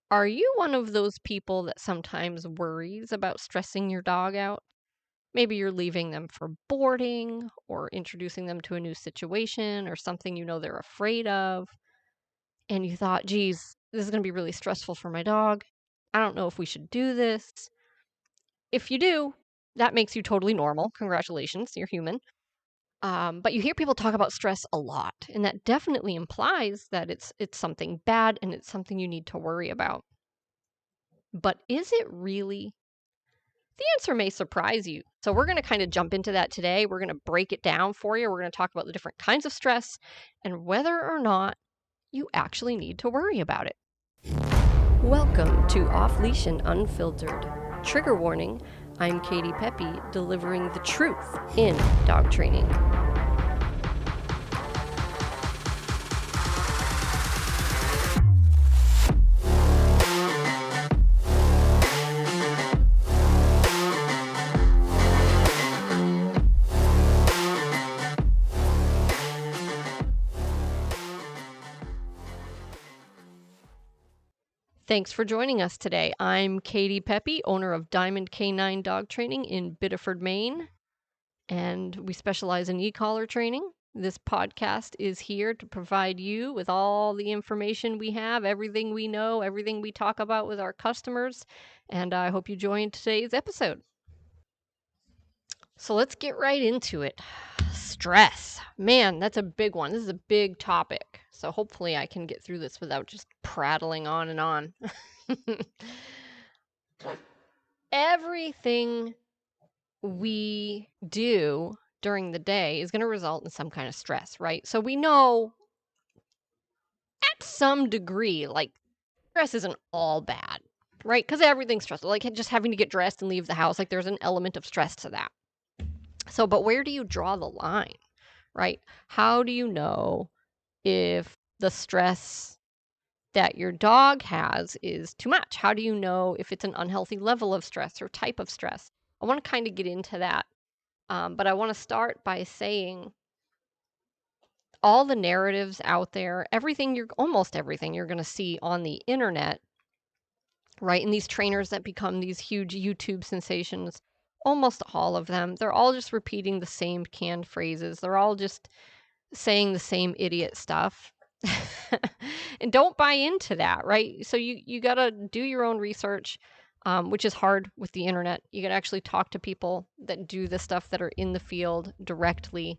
Are you one of those people that sometimes worries about stressing your dog out? Maybe you're leaving them for boarding or introducing them to a new situation or something you know they're afraid of. And you thought, geez, this is going to be really stressful for my dog. I don't know if we should do this. If you do, that makes you totally normal. Congratulations, you're human. But you hear people talk about stress a lot, and that definitely implies that it's something bad and it's something you need to worry about. But is it really? The answer may surprise you. So, we're going to kind of jump into that today. We're going to break it down for you. We're going to talk about the different kinds of stress and whether or not you actually need to worry about it. Welcome to Off Leash and Unfiltered. Trigger warning, I'm Katie Pepe, delivering the truth in dog training. Thanks for joining us today. I'm Katie Pepe, owner of Diamond K9 Dog Training in Biddeford, Maine, and we specialize in e-collar training. This podcast is here to provide you with all the information we have, everything we know, everything we talk about with our customers, and I hope you join today's episode. So let's get right into it. Stress. Man, that's a big one. This is a big topic. So hopefully I can get through this without just prattling on and on. Everything we do during the day is going to result in some kind of stress, right? So we know at some degree, like, stress isn't all bad, right? Because everything's stressful. Like just having to get dressed and leave the house, like there's an element of stress to that. So, but where do you draw the line, right? How do you know if the stress that your dog has is too much? How do you know if it's an unhealthy level of stress or type of stress? I want to kind of get into that. But I want to start by saying all the narratives out there, almost everything you're going to see on the internet, right? And these trainers that become these huge YouTube sensations, almost all of them, they're all just repeating the same canned phrases. They're all just saying the same idiot stuff. And don't buy into that, right? So you got to do your own research, which is hard with the internet. You got to actually talk to people that do the stuff that are in the field directly,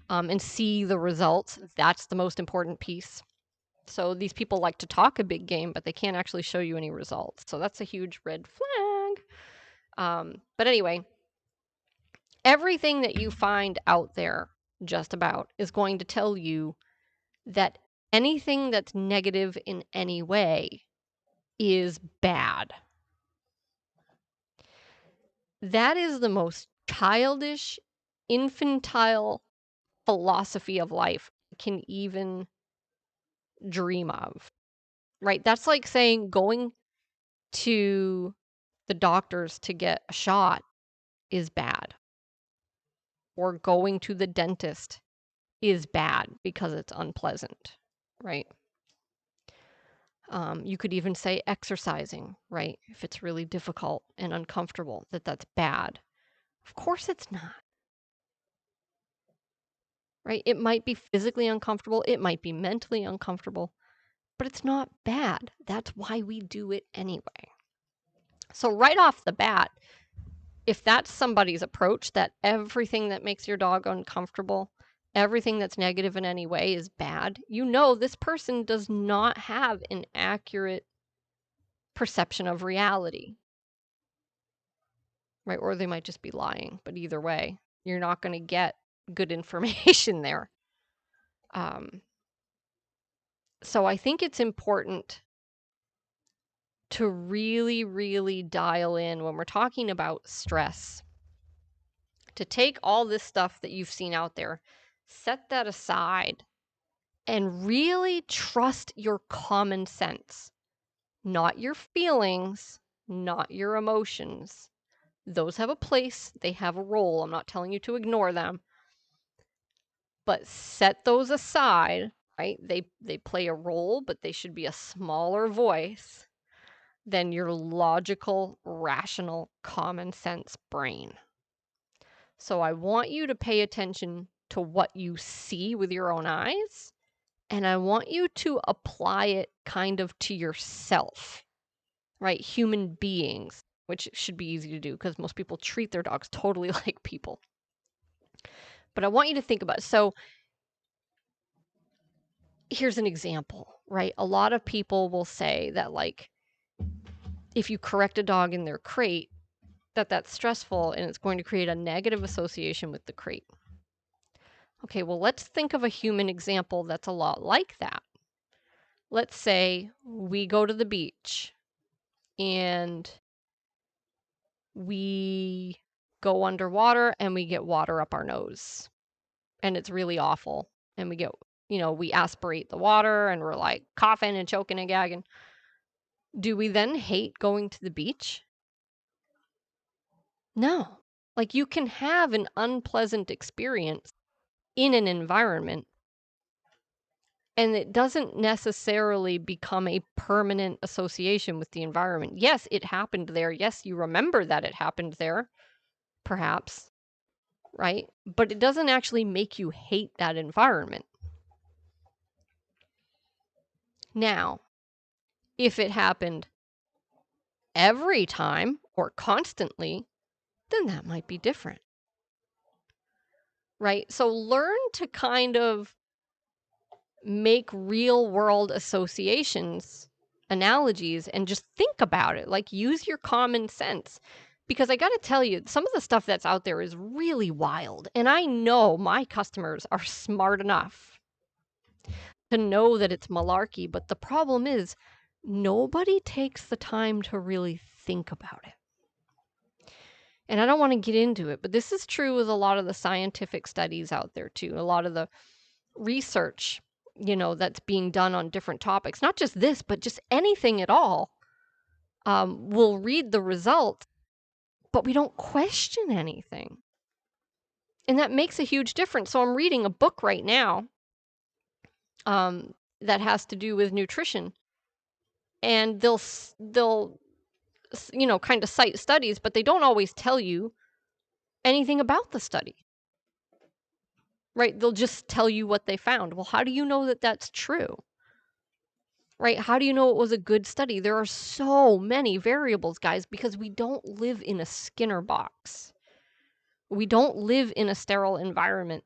and see the results. That's the most important piece. So these people like to talk a big game, but they can't actually show you any results. So that's a huge red flag. But anyway, everything that you find out there just about is going to tell you that anything that's negative in any way is bad. That is the most childish, infantile philosophy of life I can even dream of, right? That's like saying going to the doctors to get a shot is bad, or going to the dentist is bad because it's unpleasant, right? You could even say exercising, right? If it's really difficult and uncomfortable, that's bad. Of course it's not, right? It might be physically uncomfortable, it might be mentally uncomfortable, but it's not bad. That's why we do it anyway. So right off the bat, if that's somebody's approach, that everything that makes your dog uncomfortable, everything that's negative in any way is bad, you know this person does not have an accurate perception of reality, right? Or they might just be lying, but either way, you're not going to get good information there. So I think it's important to really, really dial in when we're talking about stress, to take all this stuff that you've seen out there, set that aside, and really trust your common sense, not your feelings, not your emotions. Those have a place, they have a role. I'm not telling you to ignore them, but set those aside, right? They play a role, but they should be a smaller voice. than your logical, rational, common sense brain. So I want you to pay attention to what you see with your own eyes, and I want you to apply it kind of to yourself, right? Human beings, which should be easy to do because most people treat their dogs totally like people. But I want you to think about it. So here's an example, right? A lot of people will say that, like, if you correct a dog in their crate, that's stressful and it's going to create a negative association with the crate. Okay, well, let's think of a human example that's a lot like that. Let's say we go to the beach and we go underwater and we get water up our nose and it's really awful. And we get, we aspirate the water and we're like coughing and choking and gagging. Do we then hate going to the beach? No. Like, you can have an unpleasant experience in an environment and it doesn't necessarily become a permanent association with the environment. Yes, it happened there. Yes, you remember that it happened there, perhaps, right? But it doesn't actually make you hate that environment. Now, if it happened every time or constantly, then that might be different, right? So learn to kind of make real world associations, analogies, and just think about it. Like, use your common sense. Because I got to tell you, some of the stuff that's out there is really wild. And I know my customers are smart enough to know that it's malarkey. But the problem is, nobody takes the time to really think about it. And I don't want to get into it, but this is true with a lot of the scientific studies out there too. A lot of the research, that's being done on different topics, not just this, but just anything at all. We'll read the result, but we don't question anything. And that makes a huge difference. So I'm reading a book right now that has to do with nutrition. And they'll kind of cite studies, but they don't always tell you anything about the study. Right? They'll just tell you what they found. Well, how do you know that that's true? Right? How do you know it was a good study? There are so many variables, guys, because we don't live in a Skinner box. We don't live in a sterile environment.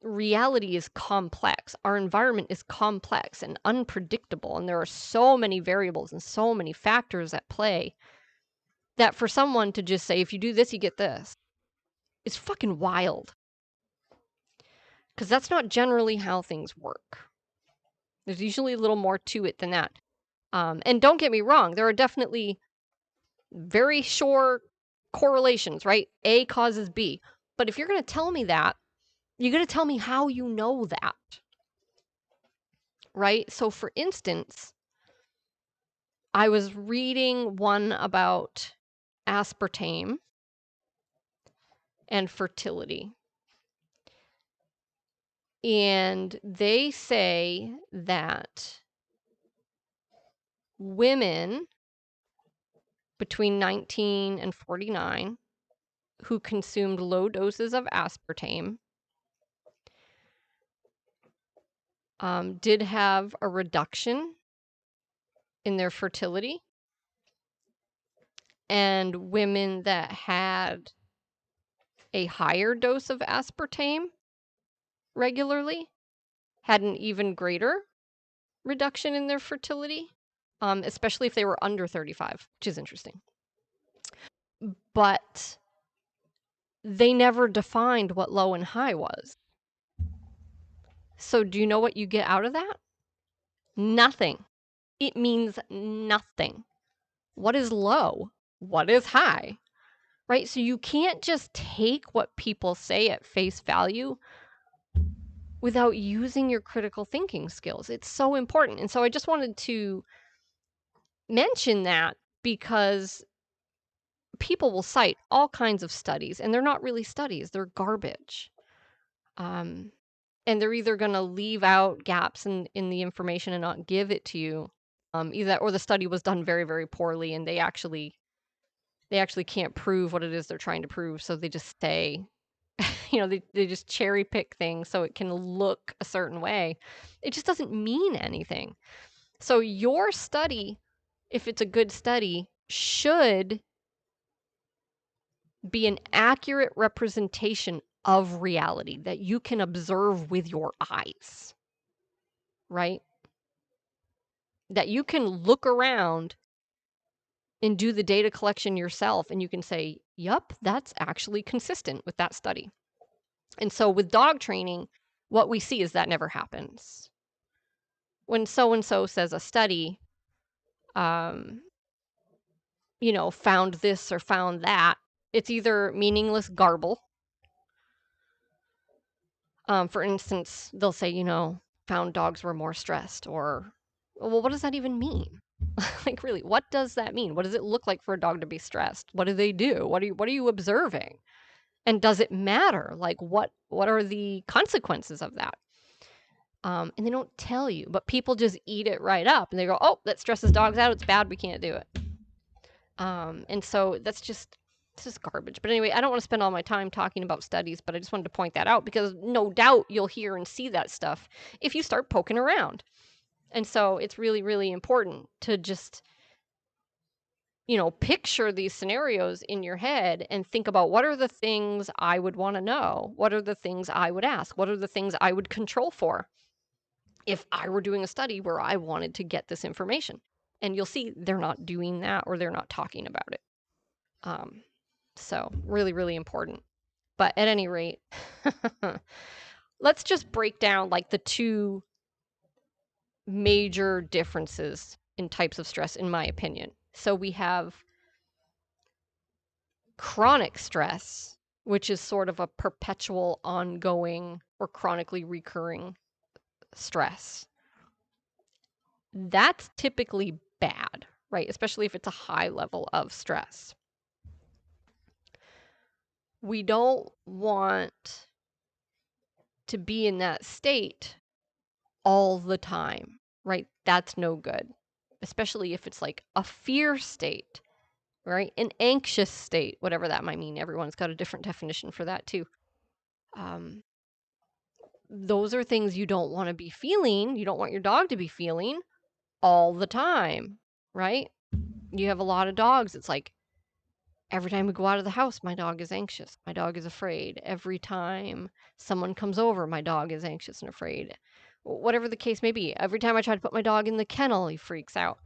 Reality is complex. Our environment is complex and unpredictable, and there are so many variables and so many factors at play that for someone to just say, if you do this, you get this, is fucking wild. Because that's not generally how things work. There's usually a little more to it than that. And don't get me wrong, there are definitely very sure correlations, right? A causes B. But if you're going to tell me that, you're going to tell me how you know that, right? So for instance, I was reading one about aspartame and fertility. And they say that women between 19 and 49 who consumed low doses of aspartame did have a reduction in their fertility, and women that had a higher dose of aspartame regularly had an even greater reduction in their fertility, especially if they were under 35, which is interesting. But they never defined what low and high was. So do you know what you get out of that? Nothing. It means nothing. What is low? What is high? Right? So you can't just take what people say at face value without using your critical thinking skills. It's so important. And so I just wanted to mention that because people will cite all kinds of studies and they're not really studies, they're garbage. And they're either going to leave out gaps in the information and not give it to you, Either that or the study was done very, very poorly, and they actually can't prove what it is they're trying to prove, so they just say, they just cherry pick things so it can look a certain way. It just doesn't mean anything. So your study, if it's a good study, should be an accurate representation of reality that you can observe with your eyes, right? That you can look around and do the data collection yourself and you can say, yup, that's actually consistent with that study. And so with dog training, what we see is that never happens. When so-and-so says a study, found this or found that, it's either meaningless garble. For instance, they'll say, found dogs were more stressed, or, well, what does that even mean? Like, really, what does that mean? What does it look like for a dog to be stressed? What do they do? What are you observing? And does it matter? Like, what are the consequences of that? And they don't tell you, but people just eat it right up, and they go, "Oh, that stresses dogs out. It's bad. We can't do it." And so it's just garbage. But anyway, I don't want to spend all my time talking about studies, but I just wanted to point that out because no doubt you'll hear and see that stuff if you start poking around. And so it's really, really important to just, picture these scenarios in your head and think about what are the things I would want to know? What are the things I would ask? What are the things I would control for if I were doing a study where I wanted to get this information? And you'll see they're not doing that or they're not talking about it. So really, really important. But at any rate, let's just break down like the two major differences in types of stress, in my opinion. So we have chronic stress, which is sort of a perpetual, ongoing, or chronically recurring stress. That's typically bad, right? Especially if it's a high level of stress. We don't want to be in that state all the time, right? That's no good, especially if it's like a fear state, right? An anxious state, whatever that might mean. Everyone's got a different definition for that too. Those are things you don't want to be feeling. You don't want your dog to be feeling all the time, right? You have a lot of dogs. It's like every time we go out of the house, my dog is anxious. My dog is afraid. Every time someone comes over, my dog is anxious and afraid. Whatever the case may be. Every time I try to put my dog in the kennel, he freaks out,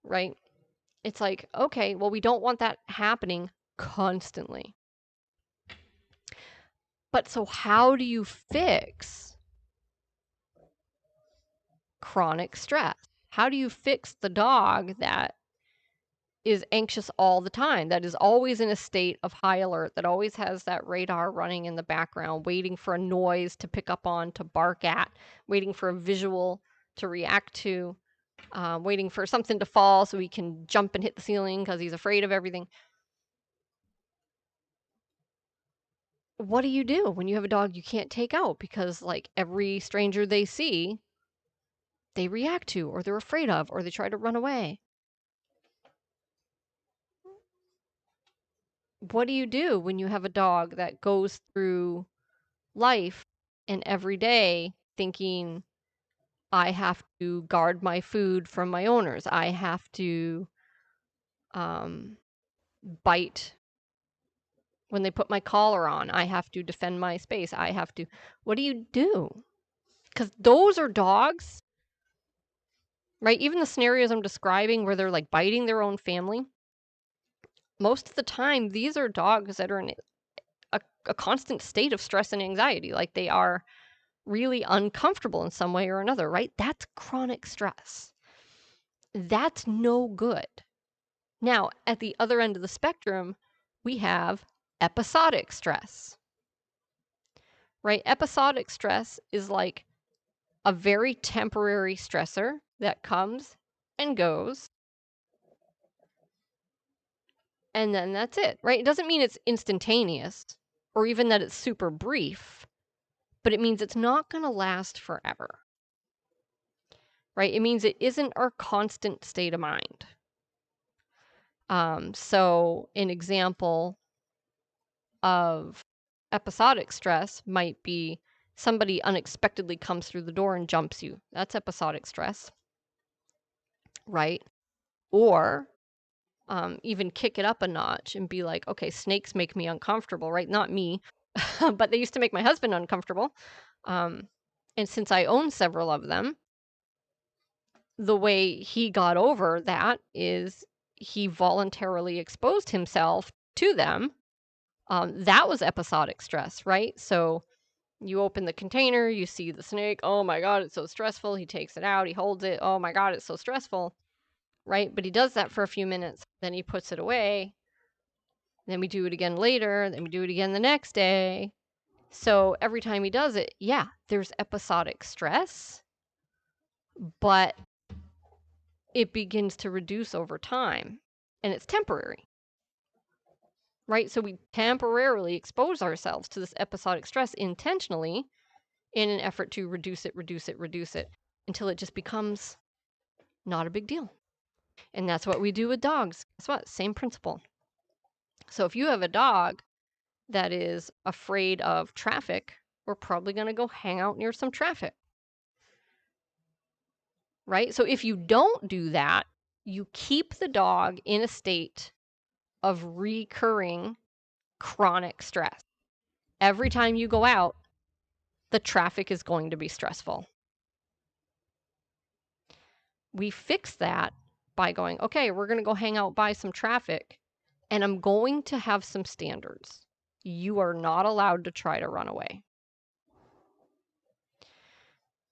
right? It's like, okay, well, we don't want that happening constantly. But so how do you fix chronic stress? How do you fix the dog that is anxious all the time, that is always in a state of high alert, that always has that radar running in the background, waiting for a noise to pick up on, to bark at, waiting for a visual to react to, waiting for something to fall so he can jump and hit the ceiling because he's afraid of everything? What do you do when you have a dog you can't take out because, like, every stranger they see, they react to, or they're afraid of, or they try to run away? What do you do when you have a dog that goes through life and every day thinking, I have to guard my food from my owners. I have to bite when they put my collar on. I have to defend my space. I have to. What do you do? Because those are dogs, right? Even the scenarios I'm describing where they're like biting their own family, most of the time, these are dogs that are in a constant state of stress and anxiety. Like they are really uncomfortable in some way or another, right? That's chronic stress. That's no good. Now, at the other end of the spectrum, we have episodic stress, right? Episodic stress is like a very temporary stressor that comes and goes, and then that's it, right? It doesn't mean it's instantaneous or even that it's super brief, but it means it's not going to last forever. right? It means it isn't our constant state of mind. So an example of episodic stress might be somebody unexpectedly comes through the door and jumps you. That's episodic stress, right? Or even kick it up a notch and be like, okay, snakes make me uncomfortable, right? Not me, but they used to make my husband uncomfortable. And since I own several of them, the way he got over that is he voluntarily exposed himself to them. That was episodic stress, right? So you open the container, you see the snake. Oh my God, it's so stressful. He takes it out, he holds it. Oh my God, it's so stressful, right? But he does that for a few minutes, then he puts it away. Then we do it again later, then we do it again the next day. So every time he does it, yeah, there's episodic stress, but it begins to reduce over time and it's temporary, right? So we temporarily expose ourselves to this episodic stress intentionally in an effort to reduce it until it just becomes not a big deal. And that's what we do with dogs. Guess what? Same principle. So if you have a dog that is afraid of traffic, we're probably going to go hang out near some traffic, right? So if you don't do that, you keep the dog in a state of recurring chronic stress. Every time you go out, the traffic is going to be stressful. We fix that by going, okay, we're going to go hang out by some traffic, and I'm going to have some standards. You are not allowed to try to run away.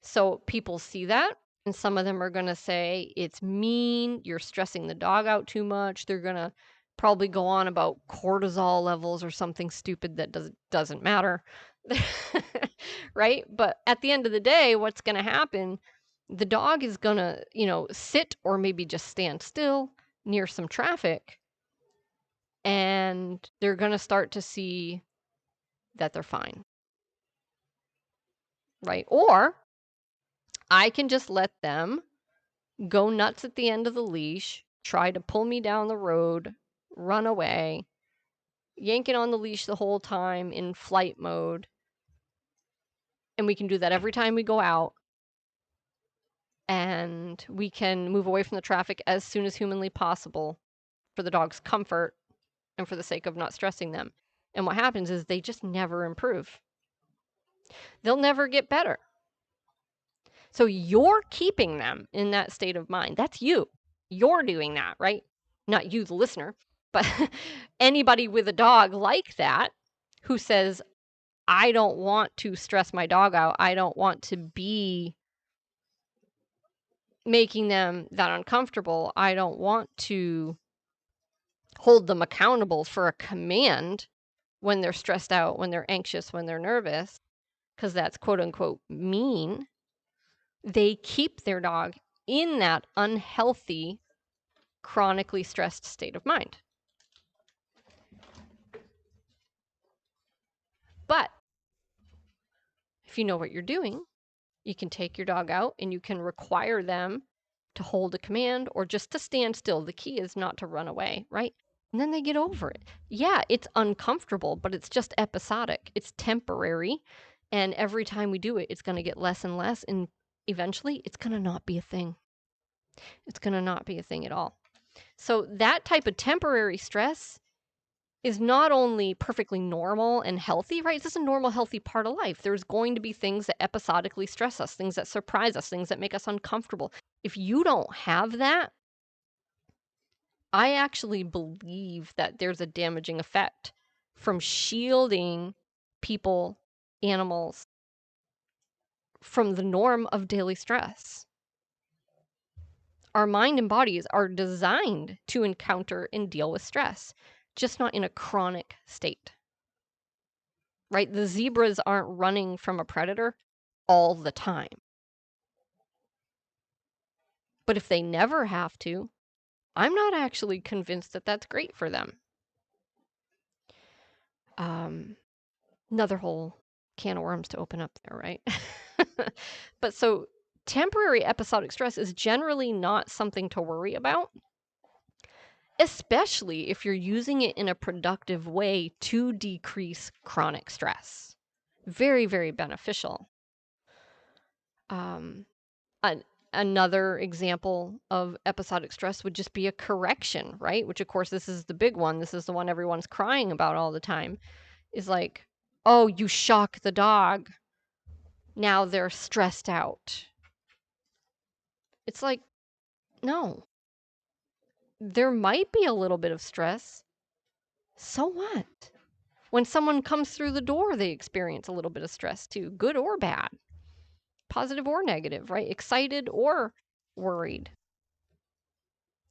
So people see that, and some of them are going to say, it's mean, you're stressing the dog out too much. They're going to probably go on about cortisol levels or something stupid that doesn't matter. Right? But at the end of the day, what's going to happen, the dog is going to, sit or maybe just stand still near some traffic, and they're going to start to see that they're fine. Right? Or I can just let them go nuts at the end of the leash, try to pull me down the road, run away, yanking on the leash the whole time in flight mode. And we can do that every time we go out. And we can move away from the traffic as soon as humanly possible for the dog's comfort and for the sake of not stressing them. And what happens is they just never improve. They'll never get better. So you're keeping them in that state of mind. That's you. You're doing that, right? Not you, the listener, but anybody with a dog like that who says, I don't want to stress my dog out. I don't want to be making them that uncomfortable. I don't want to hold them accountable for a command when they're stressed out, when they're anxious, when they're nervous, because that's quote unquote mean. They keep their dog in that unhealthy, chronically stressed state of mind. But if you know what you're doing, you can take your dog out and you can require them to hold a command or just to stand still. The key is not to run away, right? And then they get over it. Yeah, it's uncomfortable, but it's just episodic. It's temporary. And every time we do it, it's going to get less and less. And eventually, it's going to not be a thing. It's going to not be a thing at all. So that type of temporary stress is not only perfectly normal and healthy, right? It's just a normal, healthy part of life. There's going to be things that episodically stress us, things that surprise us, things that make us uncomfortable. If you don't have that, I actually believe that there's a damaging effect from shielding people, animals, from the norm of daily stress. Our mind and bodies are designed to encounter and deal with stress, just not in a chronic state. Right? The zebras aren't running from a predator all the time. But if they never have to, I'm not actually convinced that that's great for them. Another whole can of worms to open up there, right? But so temporary episodic stress is generally not something to worry about, especially if you're using it in a productive way to decrease chronic stress. Very, very beneficial. Another example of episodic stress would just be a correction, right? Which, of course, this is the big one. This is the one everyone's crying about all the time. Is like, oh, you shock the dog. Now they're stressed out. It's like, no. There might be a little bit of stress. So what? When someone comes through the door, they experience a little bit of stress too, good or bad, positive or negative, right? Excited or worried.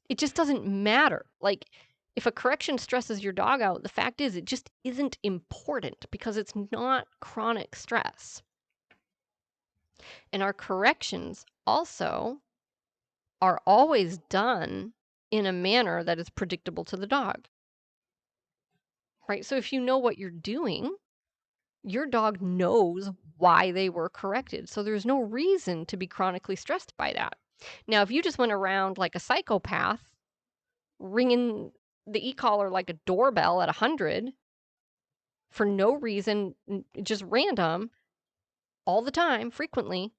It just doesn't matter. Like, if a correction stresses your dog out, the fact is it just isn't important because it's not chronic stress. And our corrections also are always done in a manner that is predictable to the dog. Right? So if you know what you're doing, your dog knows why they were corrected. So there's no reason to be chronically stressed by that. Now, if you just went around like a psychopath, ringing the e-collar like a doorbell at 100 for no reason, just random, all the time, frequently,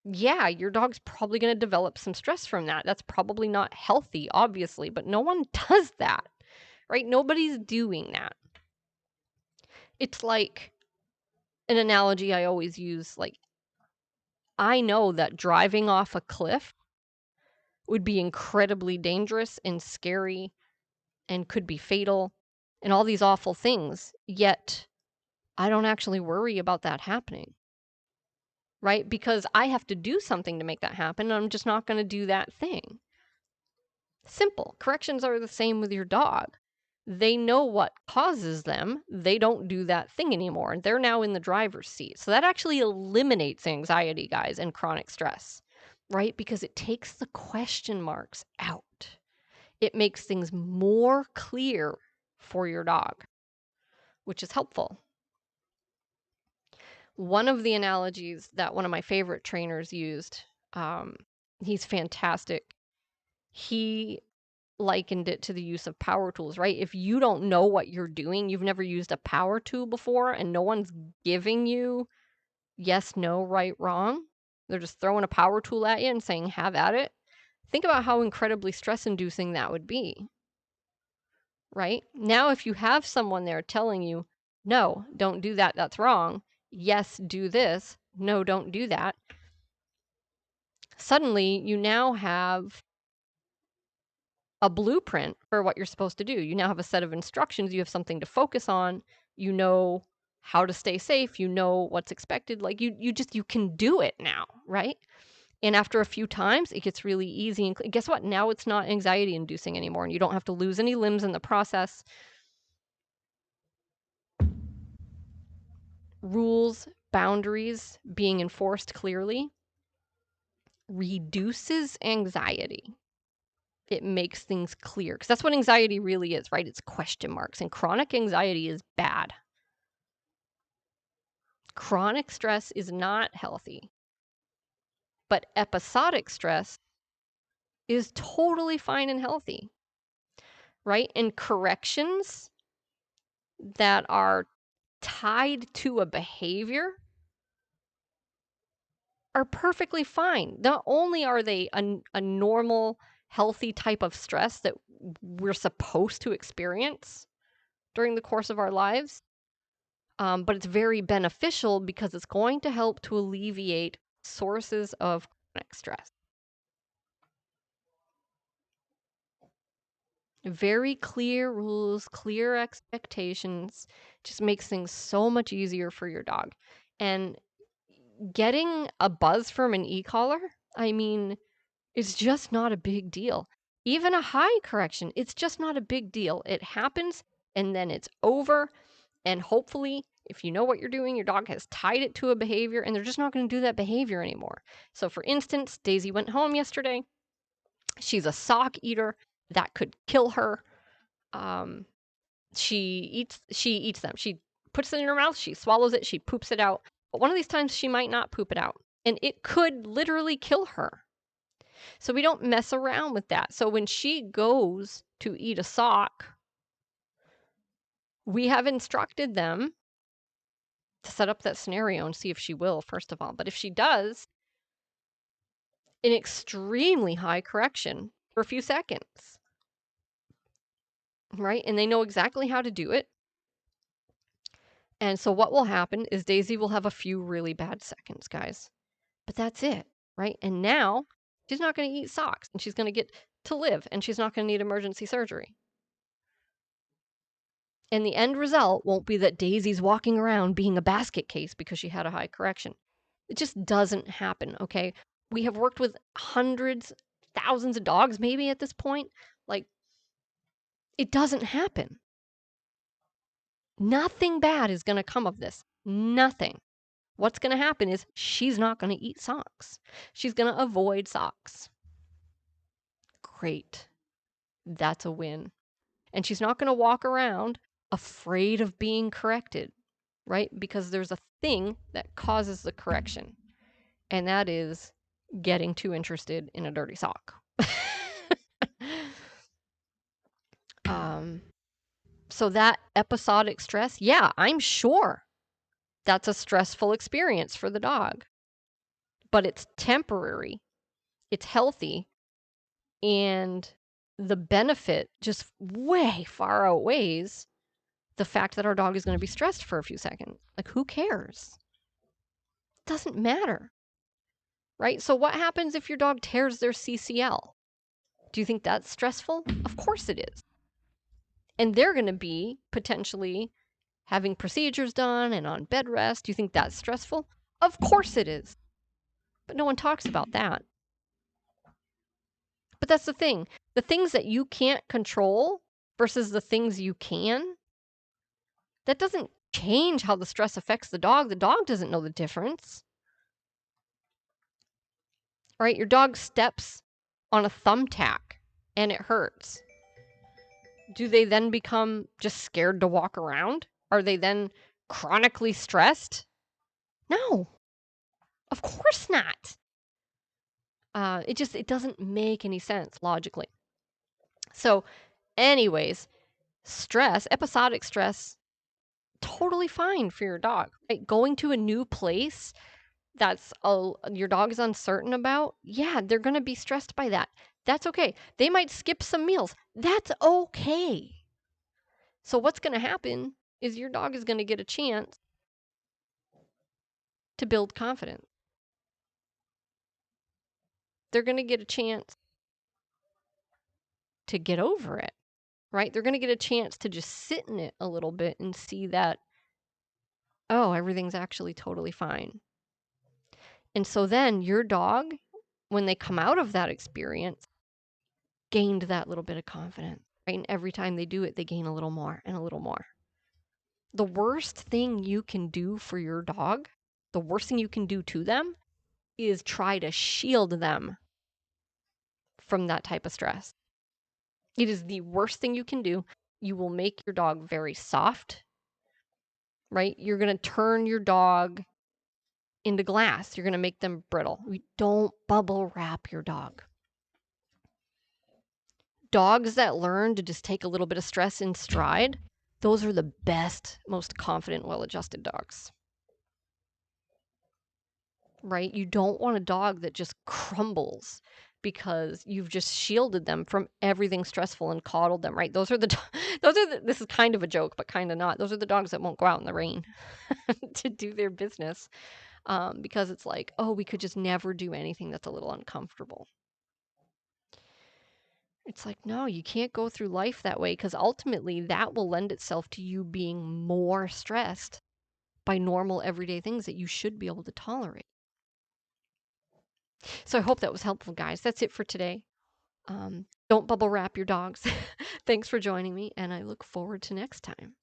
yeah, your dog's probably going to develop some stress from that. That's probably not healthy, obviously, but no one does that, right? Nobody's doing that. It's like an analogy I always use, like, I know that driving off a cliff would be incredibly dangerous and scary and could be fatal and all these awful things, yet I don't actually worry about that happening, right? Because I have to do something to make that happen, and I'm just not going to do that thing. Simple. Corrections are the same with your dog. They know what causes them. They don't do that thing anymore, and they're now in the driver's seat. So that actually eliminates anxiety, guys, and chronic stress, right? Because it takes the question marks out. It makes things more clear for your dog, which is helpful. One of the analogies that one of my favorite trainers used, he's fantastic. He likened it to the use of power tools, right? If you don't know what you're doing, you've never used a power tool before, and no one's giving you yes, no, right, wrong. They're just throwing a power tool at you and saying, have at it. Think about how incredibly stress-inducing that would be, right? Now, if you have someone there telling you, no, don't do that, that's wrong. Yes, do this. No, don't do that. Suddenly, you now have a blueprint for what you're supposed to do. You now have a set of instructions. You have something to focus on. You know how to stay safe. You know what's expected. Like you can do it now, right? And after a few times, it gets really easy. And guess what? Now it's not anxiety inducing anymore, and you don't have to lose any limbs in the process. Rules, boundaries being enforced clearly reduces anxiety. It makes things clear, because that's what anxiety really is, right? It's question marks, and chronic anxiety is bad. Chronic stress is not healthy, but episodic stress is totally fine and healthy, right? And corrections that are tied to a behavior are perfectly fine. Not only are they a normal, healthy type of stress that we're supposed to experience during the course of our lives, but it's very beneficial because it's going to help to alleviate sources of chronic stress. Very clear rules, clear expectations just makes things so much easier for your dog. And getting a buzz from an e-collar, I mean, it's just not a big deal. Even a high correction, it's just not a big deal. It happens and then it's over. And hopefully, if you know what you're doing, your dog has tied it to a behavior and they're just not going to do that behavior anymore. So, for instance, Daisy went home yesterday. She's a sock eater. That could kill her. She eats them. She puts it in her mouth, she swallows it, she poops it out. But one of these times she might not poop it out. and it could literally kill her. So we don't mess around with that. So when she goes to eat a sock, we have instructed them to set up that scenario and see if she will, first of all. But if she does, an extremely high correction for a few seconds, right? And they know exactly how to do it. And so what will happen is Daisy will have a few really bad seconds, guys. But that's it, right? And now she's not going to eat socks and she's going to get to live and she's not going to need emergency surgery. And the end result won't be that Daisy's walking around being a basket case because she had a high correction. It just doesn't happen, okay? We have worked with hundreds, thousands of dogs maybe at this point. Like, it doesn't happen. Nothing bad is going to come of this. Nothing. What's going to happen is she's not going to eat socks. She's going to avoid socks. Great. That's a win. And she's not going to walk around afraid of being corrected, right? Because there's a thing that causes the correction, and that is getting too interested in a dirty sock. So that episodic stress, yeah, I'm sure that's a stressful experience for the dog, but it's temporary, it's healthy, and the benefit just way far outweighs the fact that our dog is going to be stressed for a few seconds. Like, who cares? It doesn't matter, right? So what happens if your dog tears their CCL? Do you think that's stressful? Of course it is. And they're going to be potentially having procedures done and on bed rest. Do you think that's stressful? Of course it is. But no one talks about that. But that's the thing. The things that you can't control versus the things you can, that doesn't change how the stress affects the dog. The dog doesn't know the difference. All right, your dog steps on a thumbtack and it hurts. Do they then become just scared to walk around? Are they then chronically stressed? No, of course not. It doesn't make any sense logically. So, anyways, stress, episodic stress, totally fine for your dog. Right? Going to a new place that's your dog is uncertain about, yeah, they're going to be stressed by that. That's okay. They might skip some meals. That's okay. So what's going to happen is your dog is going to get a chance to build confidence. They're going to get a chance to get over it, right? They're going to get a chance to just sit in it a little bit and see that, oh, everything's actually totally fine. And so then your dog, when they come out of that experience, gained that little bit of confidence, right? And every time they do it, they gain a little more and a little more. The worst thing you can do for your dog, the worst thing you can do to them, is try to shield them from that type of stress. It is the worst thing you can do. You will make your dog very soft, right? You're going to turn your dog into glass. You're going to make them brittle. Don't bubble wrap your dog. Dogs that learn to just take a little bit of stress in stride, those are the best, most confident, well-adjusted dogs. Right? You don't want a dog that just crumbles because you've just shielded them from everything stressful and coddled them, right? This is kind of a joke, but kind of not. Those are the dogs that won't go out in the rain to do their business because it's like, oh, we could just never do anything that's a little uncomfortable. It's like, no, you can't go through life that way because ultimately that will lend itself to you being more stressed by normal everyday things that you should be able to tolerate. So I hope that was helpful, guys. That's it for today. Don't bubble wrap your dogs. Thanks for joining me, and I look forward to next time.